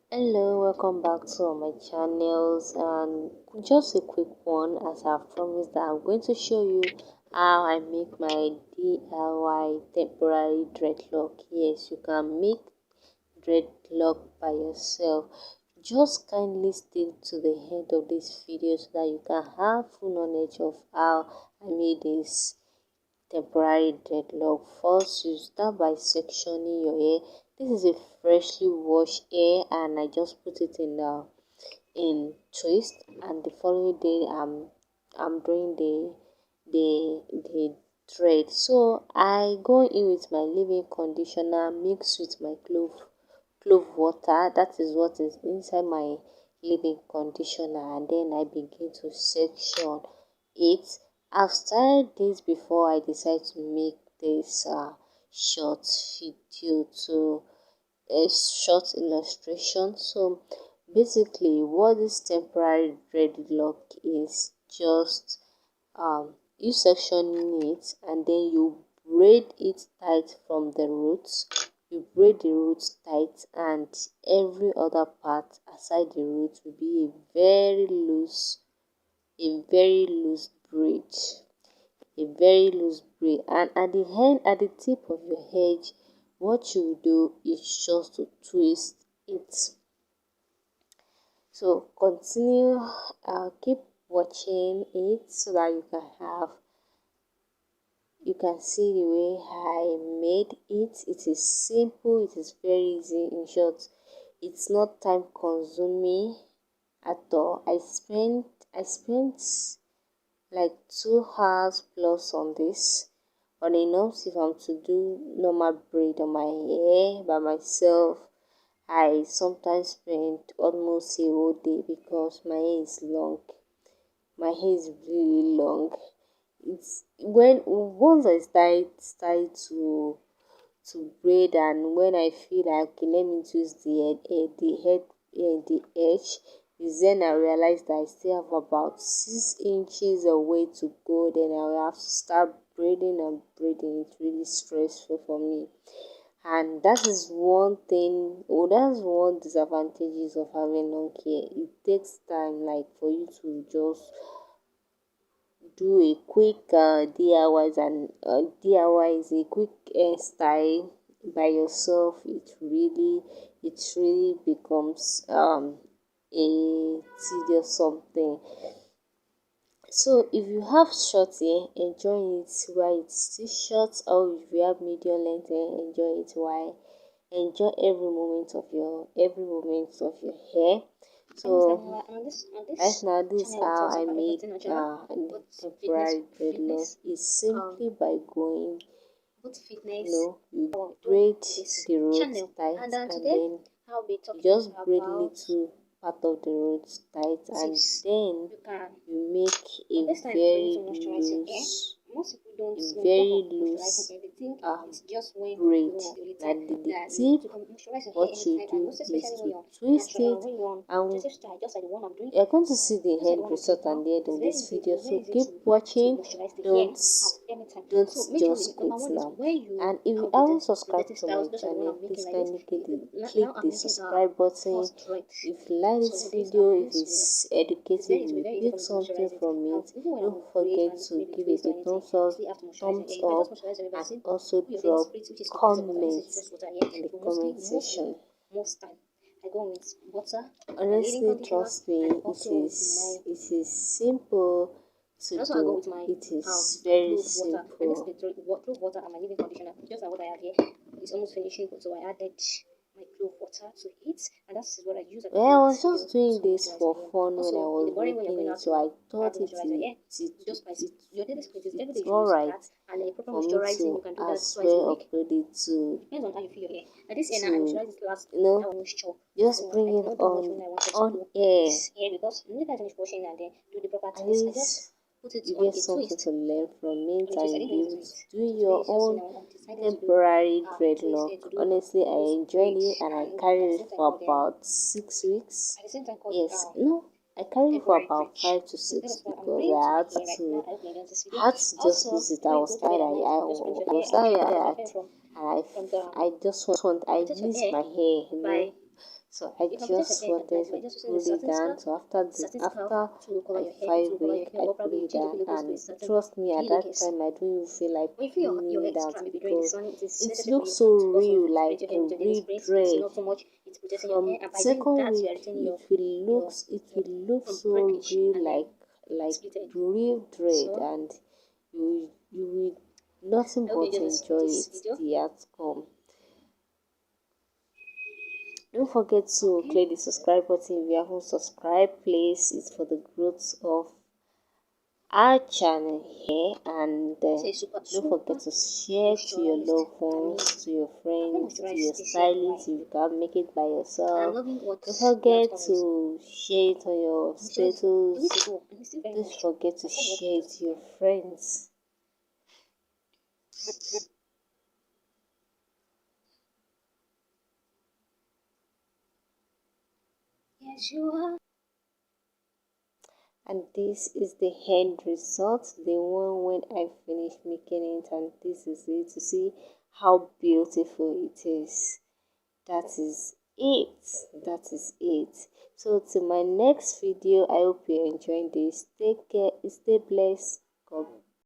Hello, welcome back to my channels, and just a quick one. As I've promised that I'm going to show you how I make my DIY temporary dreadlock. Yes, you can make dreadlock by yourself. Just kindly stay to the end of this video so that you can have full knowledge of how I made this temporary dreadlock. First, you start by sectioning your hair. This is a freshly washed hair, and I just put it in twist. And the following day, I'm doing the thread. So I go in with my leave-in conditioner mixed with my clove water. That is what is inside my leave-in conditioner, and then I begin to section it. I've started this before I decide to make this short video to a short illustration. So basically what this temporary dreadlock is just you sectioning it, and then you braid it tight from the roots. You braid the roots tight, and every other part aside the roots will be a very loose braid, and at the end, at the tip of your head, what you do is just to twist it. So continue, keep watching it so that you can see the way I made it. It is simple, it is very easy. In short, it's not time consuming at all. I spent like 2 hours plus on this. On a norm, if I'm to do normal braid on my hair by myself, I sometimes spend almost a whole day because my hair is long. My hair is really long. It's when once I start to braid, and when I feel like, okay, let me twist the edge, is then I realize that I still have about 6 inches away to go. Then I will have to start braiding and braiding. It's really stressful for me, and that is one thing, or that's one disadvantages of having long hair. It takes time, like, for you to just do a quick DIYs, and DIY is a quick hairstyle by yourself. It really becomes a tedious something. So if you have short hair, enjoy it while it's still short, or if you have medium length hair, enjoy every moment of your hair. So right now, this is how I made the temporary dreadlock. Is simply by going, you braid the roots tight, and then you just braid little part of the roots tight, and then you make a very loose braid. And the tip, what you do is to twist it, and you're going to see the end result and the end of this video. So keep watching. Don't just quit now. And if you haven't subscribed to my channel, please kindly click the subscribe button. If you like this video, if it's educative, you pick something from it, don't forget to give it a thumbs up, and also drop comments in the comment section. Honestly, trust me, it is simple to do. It is very simple. Well, I was just doing this for fun when I was making it, so I thought it's alright for me to as well upload it just bring it on air. At least you get something to learn from it, and you be able to do your own temporary dreadlock. Honestly, I enjoyed it, and I carried it for about 6 weeks. Yes, no, I carried it for about 5 to 6 because I had to just lose it. I was tired. I was tired, and I just want. I miss my hair. So I just wanted to pull it down. So after like 5 weeks, I pull it down, and trust me, at that time I don't even feel like pulling it out because it looks so real, like a real dread. From second week, it will look so real, like real dread, and you will nothing but enjoy it. The outcome. Don't forget to click the subscribe button if you haven't subscribed. Please, it's for the growth of our channel here, and don't forget to share to your loved ones, to your friends, to your stylists if you can't make it by yourself. Don't forget to share it on your status. Don't forget to share it to your friends. Yes, you are. And this is the end result, the one when I finish making it, and this is it. To see how beautiful it is. That is it. That is it. So till my next video, I hope you're enjoying this. Take care, stay blessed. God